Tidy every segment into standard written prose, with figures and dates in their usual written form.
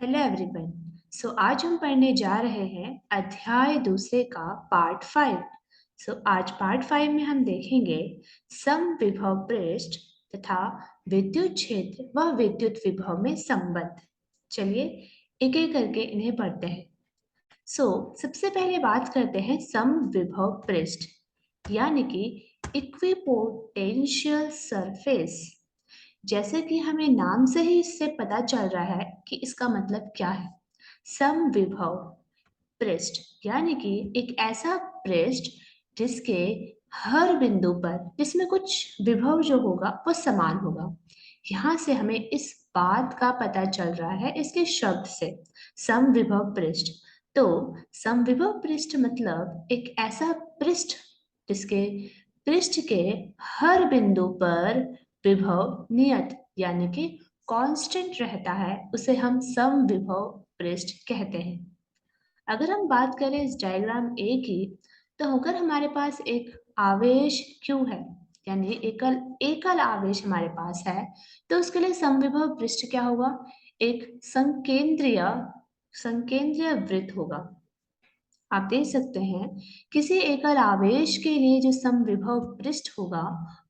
Hello everyone. आज हम पढ़ने जा रहे हैं अध्याय दूसरे का पार्ट 5। आज पार्ट 5 में हम देखेंगे समविभव पृष्ठ तथा विद्युत क्षेत्र व विद्युत विभव में संबंध। चलिए एक एक करके इन्हें पढ़ते हैं। सबसे पहले बात करते हैं समविभव पृष्ठ यानी कि इक्विपोटेंशियल सरफेस। जैसे कि हमें नाम से ही इससे पता चल रहा है कि इसका मतलब क्या है। समविभव पृष्ठ यानी कि एक ऐसा पृष्ठ जिसके हर बिंदु पर जिसमें कुछ विभव जो होगा वो समान होगा। यहाँ से हमें इस बात का पता चल रहा है इसके शब्द से, समविभव पृष्ठ। तो समविभव पृष्ठ मतलब एक ऐसा पृष्ठ जिसके पृष्ठ के हर बिंदु पर विभव नियत यानी कि कांस्टेंट रहता है, उसे हम समविभव पृष्ठ कहते हैं। अगर हम बात करें इस डायग्राम ए की, तो अगर हमारे पास एक आवेश Q है यानी एकल एकल आवेश हमारे पास है, तो उसके लिए समविभव पृष्ठ क्या होगा? एक संकेंद्रीय वृत्त होगा। आप देख सकते हैं किसी एकल आवेश के लिए जो समविभव पृष्ठ होगा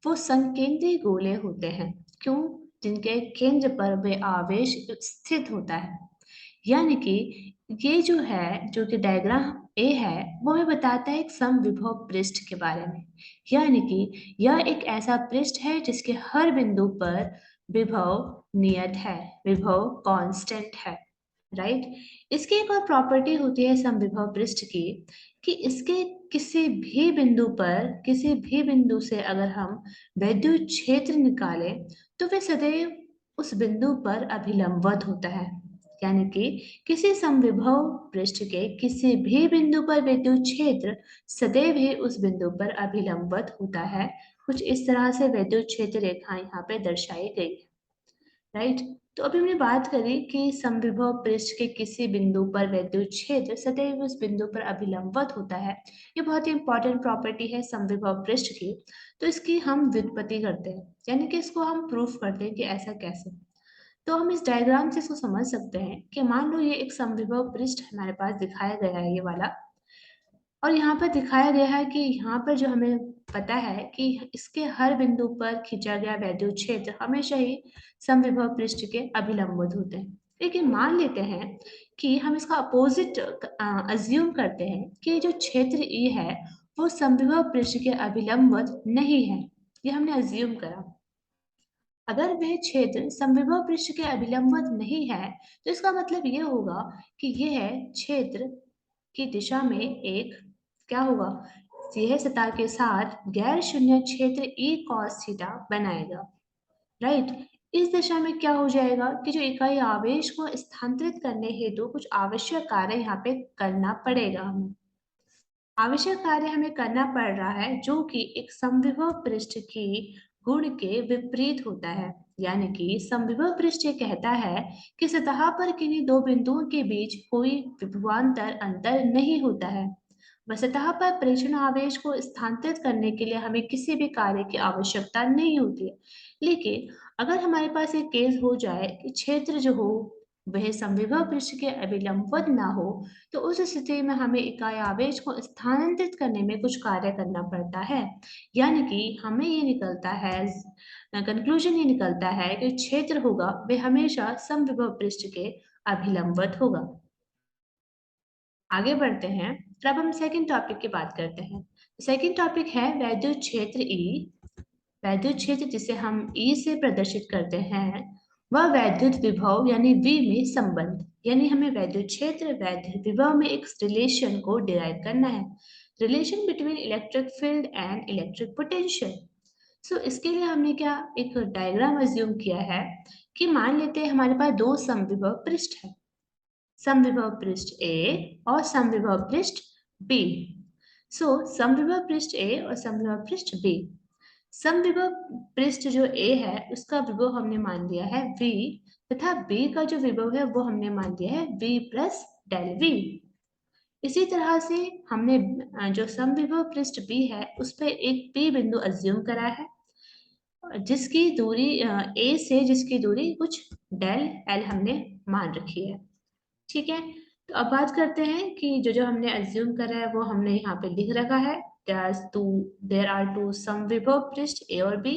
वो संकेंद्रीय गोले होते हैं। क्यों? जिनके केंद्र पर वे आवेश स्थित होता है। यानी कि ये जो है, जो कि डायग्राम ए है, वो हमें बताता है एक समविभव पृष्ठ के बारे में। यानी कि यह एक ऐसा पृष्ठ है जिसके हर बिंदु पर विभव नियत है, विभव कांस्टेंट है। राइट। इसकी एक और प्रॉपर्टी होती है समविभव पृष्ठ की कि इसके किसी भी बिंदु से अगर हम विद्युत क्षेत्र निकालें तो वे सदैव उस बिंदु पर अभिलंबवत होता है। यानी कि किसी समविभव पृष्ठ के किसी भी बिंदु पर विद्युत क्षेत्र सदैव ही उस बिंदु पर अभिलंबवत होता है। कुछ इस तरह से विद्युत क्षेत्र रेखा यहाँ पे दर्शाई गई है। राइट। तो अभी हमने बात करी कि समविभव पृष्ठ के किसी बिंदु पर विद्युत क्षेत्र सदैव उस बिंदु पर अभिलंबवत होता है। ये बहुत ही इंपॉर्टेंट प्रॉपर्टी है समविभव पृष्ठ की। तो इसकी हम व्युत्पत्ति करते हैं, यानी कि इसको हम प्रूफ करते हैं कि ऐसा कैसे। तो हम इस डायग्राम से इसको समझ सकते हैं कि मान लो ये एक समविभव पृष्ठ हमारे पास दिखाया गया है, ये वाला। और यहाँ पर दिखाया गया है कि यहाँ पर जो हमें पता है कि इसके हर बिंदु पर खींचा गया वैद्युत क्षेत्र हमेशा ही समविभव पृष्ठ के अभिलंबित होते हैं। लेकिन मान लेते हैं कि हम इसका अपोजिट अज्यूम करते हैं कि जो क्षेत्र E है वो समविभव पृष्ठ के अभिलंबित नहीं है। ये हमने अज्यूम करा। अगर वह क्षेत्र समविभव पृष्ठ के अभिलंबित नहीं है तो इसका मतलब ये होगा कि यह क्षेत्र की दिशा में एक क्या होगा, यह सतह के साथ गैर शून्य क्षेत्र E cos थीटा बनाएगा। राइट। इस दिशा में क्या हो जाएगा कि जो इकाई आवेश को स्थानांतरित करने हेतु कुछ आवश्यक कार्य यहाँ पे करना पड़ेगा। हमें आवश्यक कार्य हमें करना पड़ रहा है जो कि एक समविभव पृष्ठ की गुण के विपरीत होता है। यानी कि समविभव पृष्ठ ये कहता है कि सतह पर किन्हीं दो बिंदुओं के बीच कोई विभवांतर अंतर नहीं होता है। वह सतह पर प्रेषण आवेश को स्थानांतरित करने के लिए हमें किसी भी कार्य की आवश्यकता नहीं होती है। लेकिन अगर हमारे पास एक केस हो जाए कि क्षेत्र जो हो वह समविभव पृष्ठ के अभिलंबवत ना हो, तो उस स्थिति में हमें इकाई आवेश को स्थानांतरित करने में कुछ कार्य करना पड़ता है। यानी कि हमें ये निकलता है, कंक्लूजन ये निकलता है कि क्षेत्र होगा वह हमेशा समविभव पृष्ठ के अभिलंबवत होगा। आगे बढ़ते हैं। फिर अब हम सेकंड टॉपिक की बात करते हैं। सेकंड टॉपिक है वैद्युत क्षेत्र ई। वैद्युत क्षेत्र जिसे हम ई से प्रदर्शित करते हैं वह वैद्युत विभव यानी वी में संबंध, यानी हमें वैद्युत क्षेत्र वैद्युत विभव में एक रिलेशन को डिराइव करना है। Relation between electric field and electric potential. इसके लिए हमने क्या एक डायग्राम अज्यूम किया है कि मान लेते हैं हमारे पास दो समविभव पृष्ठ है, समविभव पृष्ठ ए और समविभव पृष्ठ बी। समविभव पृष्ठ ए और समविभव पृष्ठ बी। समविभव पृष्ठ जो ए है उसका विभव हमने मान लिया है v, तथा b का जो विभव है वो हमने मान लिया है v प्लस डेल v। इसी तरह से हमने जो समविभव पृष्ठ b है उस पर एक p बिंदु अज्यूम करा है, जिसकी दूरी a से जिसकी दूरी कुछ डेल l हमने मान रखी है। ठीक है, तो अब बात करते हैं कि जो जो हमने अज्यूम करा है वो हमने यहाँ पे लिख रखा है। देयर आर टू सम विभव पृष्ठ ए और बी।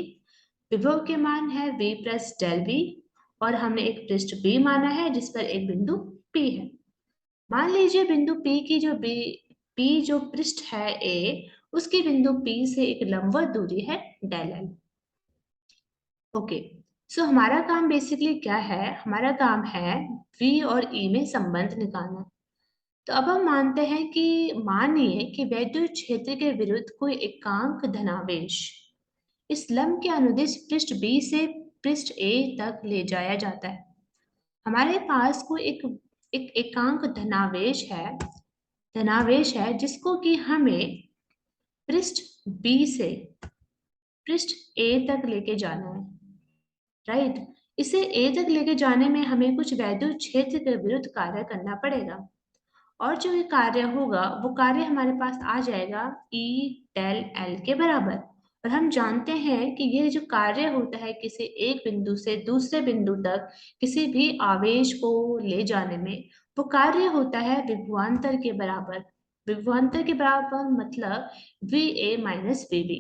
विभव के मान है v प्लस डेल v, और हमने एक पृष्ठ b माना है जिस पर एक बिंदु p है। मान लीजिए बिंदु p की जो p जो पृष्ठ है a, उसकी बिंदु p से एक लंबवत दूरी है डेल l। ओके, सो हमारा काम बेसिकली क्या है, हमारा काम है v और e में संबंध निकालना। तो अब हम मानते हैं कि मानिए कि वैद्युत क्षेत्र के विरुद्ध कोई एकांक धनावेश इस लंब के अनुदिश पृष्ठ B से पृष्ठ A तक ले जाया जाता है। हमारे पास कोई एक एकांक धनावेश है जिसको कि हमें पृष्ठ B से पृष्ठ A तक लेके जाना है, राइट। इसे A तक लेके जाने में हमें कुछ वैद्युत क्षेत्र के विरुद्ध कार्य करना पड़ेगा, और जो ये कार्य होगा वो कार्य हमारे पास आ जाएगा E डेल L के बराबर। और हम जानते हैं कि ये जो कार्य होता है किसी एक बिंदु से दूसरे बिंदु तक किसी भी आवेश को ले जाने में, वो कार्य होता है विभवांतर के बराबर। विभवांतर के बराबर मतलब VA माइनस VB।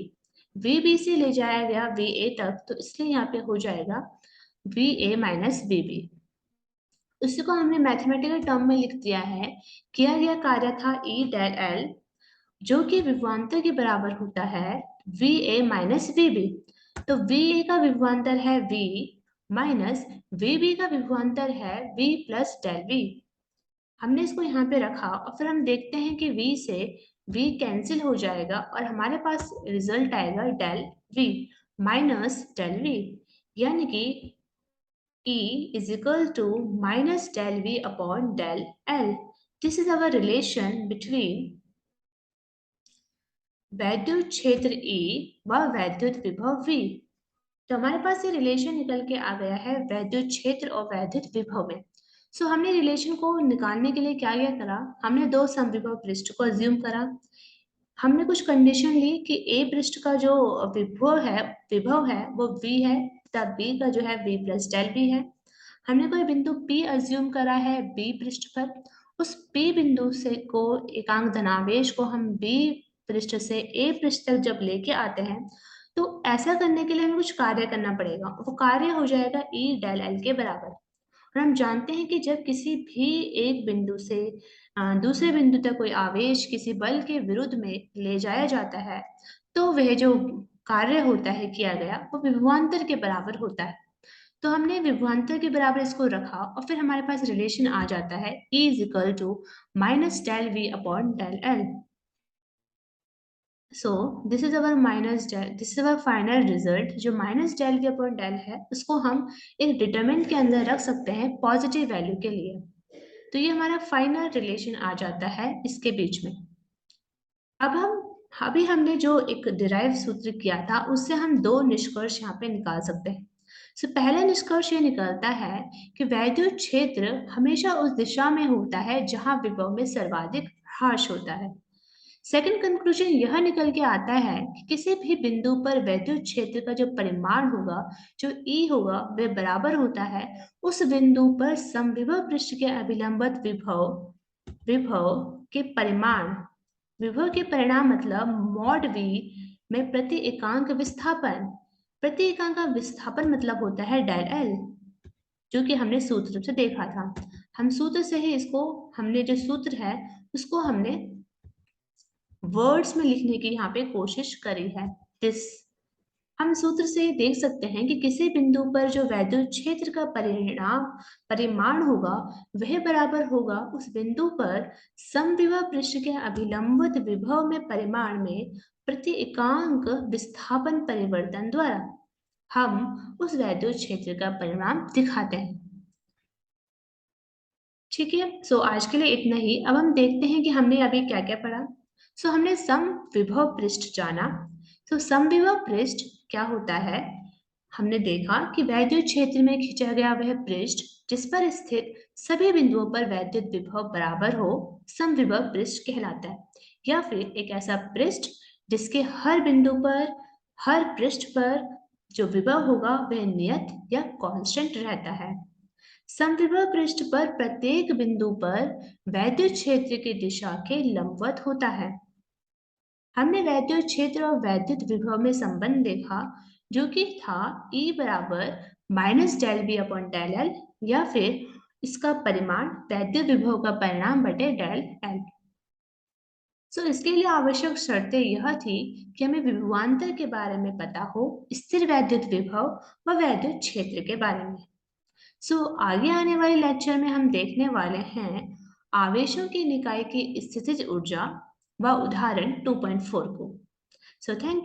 VB से ले जाया गया VA तक, तो इसलिए यहाँ पे हो जाएगा VA माइनस VB। उसी को हमने मैथमेटिकल टर्म में लिख दिया है। किया गया कार्य था E डेल L, जो कि विभवांतर के बराबर होता है VA माइनस VB। तो VA का विभवांतर है V माइनस VB का विभवांतर है V प्लस डेल V। हमने इसको यहाँ पे रखा और फिर हम देखते हैं कि V से V कैंसिल हो जाएगा और हमारे पास रिजल्ट आएगा del V minus del V, यानी कि E is equal to minus del V upon del L. This is our relation between वैद्युत क्षेत्र E व वैद्युत विभव V। तो हमारे पास ये रिलेशन निकल के आ गया है वैद्युत क्षेत्र और वैद्युत विभव में। सो हमने रिलेशन को निकालने के लिए क्या क्या करा, हमने दो समविभव पृष्ठ को अज्यूम करा। हमने कुछ कंडीशन ली कि A पृष्ठ का जो विभव है वो V है, तब B का जो है V प्लस डेल V है। हमने कोई बिंदु P अज्यूम करा है B पृष्ठ पर। उस P बिंदु से को एकांक धनावेश को हम B पृष्ठ से A पृष्ठ तक जब लेके आते हैं, तो ऐसा करने के लिए हमें कुछ कार्य करना पड़ेगा। वो कार्य हो जाएगा E डेल L के बराबर। और हम जानते हैं कि जब किसी भी एक बिंदु से दूसरे बिंदु तक कोई आवेश किसी बल के विरुद्ध में ले जाया जाता है, तो वह जो कार्य होता है किया गया वो विभवांतर के बराबर होता है। तो हमने विभवांतर के बराबर इसको रखा और फिर हमारे पास रिलेशन आ जाता है E is equal to minus del V upon del L। So this is our final result. जो minus del V upon del है उसको हम एक डिटरमिनेंट के अंदर रख सकते हैं पॉजिटिव वैल्यू के लिए। तो ये हमारा फाइनल रिलेशन आ जाता है इसके बीच में। अब हम अभी हमने जो एक डिराइव सूत्र किया था उससे हम दो निष्कर्ष यहाँ पे निकाल सकते हैं। सो पहला निष्कर्ष ये निकलता है कि वैद्युत क्षेत्र हमेशा उस दिशा में होता है जहां विभव में सर्वाधिक ह्रास होता है। सेकंड कंक्लूजन यह निकल के आता है कि किसी भी बिंदु पर वैद्युत क्षेत्र का जो परिमाण होगा, जो E होगा, वह बराबर होता है उस बिंदु पर समविभव पृष्ठ के अभिलंबित विभव के परिमाण। विभव के परिणाम मतलब मॉड V में प्रति एकांक विस्थापन। प्रति एकांक का विस्थापन मतलब होता है डेल L, जो कि हमने सूत्र से देखा था। हम सूत्र से ही इसको, हमने जो सूत्र है उसको हमने वर्ड्स में लिखने की यहाँ पे कोशिश करी है। दिस हम सूत्र से देख सकते हैं कि किसी बिंदु पर जो वैद्युत क्षेत्र का परिमाण होगा वह बराबर होगा उस बिंदु पर समविभव पृष्ठ के अभिलंबित विभव में परिमाण में प्रति एकांक विस्थापन परिवर्तन द्वारा हम उस वैद्युत क्षेत्र का परिमाण दिखाते हैं। ठीक है, सो आज के लिए इतना ही। अब हम देखते हैं कि हमने अभी क्या क्या पढ़ा। सो हमने समविभव पृष्ठ जाना। तो समविभव पृष्ठ क्या होता है, हमने देखा कि वैद्युत क्षेत्र में खींचा गया वह पृष्ठ जिस पर स्थित सभी बिंदुओं पर वैद्युत विभव बराबर हो समविभव पृष्ठ कहलाता है, या फिर एक ऐसा पृष्ठ जिसके हर बिंदु पर, हर पृष्ठ पर जो विभव होगा वह नियत या कांस्टेंट रहता है। समविभव पृष्ठ पर प्रत्येक बिंदु पर वैद्युत क्षेत्र की दिशा के लंबवत होता है। हमने वैद्युत क्षेत्र और वैद्युत विभव में संबंध देखा, जो कि था E बराबर minus del B upon del L, या फिर इसका परिमाण वैद्युत विभव का परिणाम बटे डेल एल। इसके लिए आवश्यक शर्तें यह थी कि हमें विभवांतर के बारे में पता हो, स्थिर वैद्युत विभव व वैद्युत क्षेत्र के बारे में। आगे आने वाले लेक्चर में हम देखने वाले हैं आवेशों की निकाय की स्थितिज ऊर्जा व उदाहरण 2.4 को। थैंक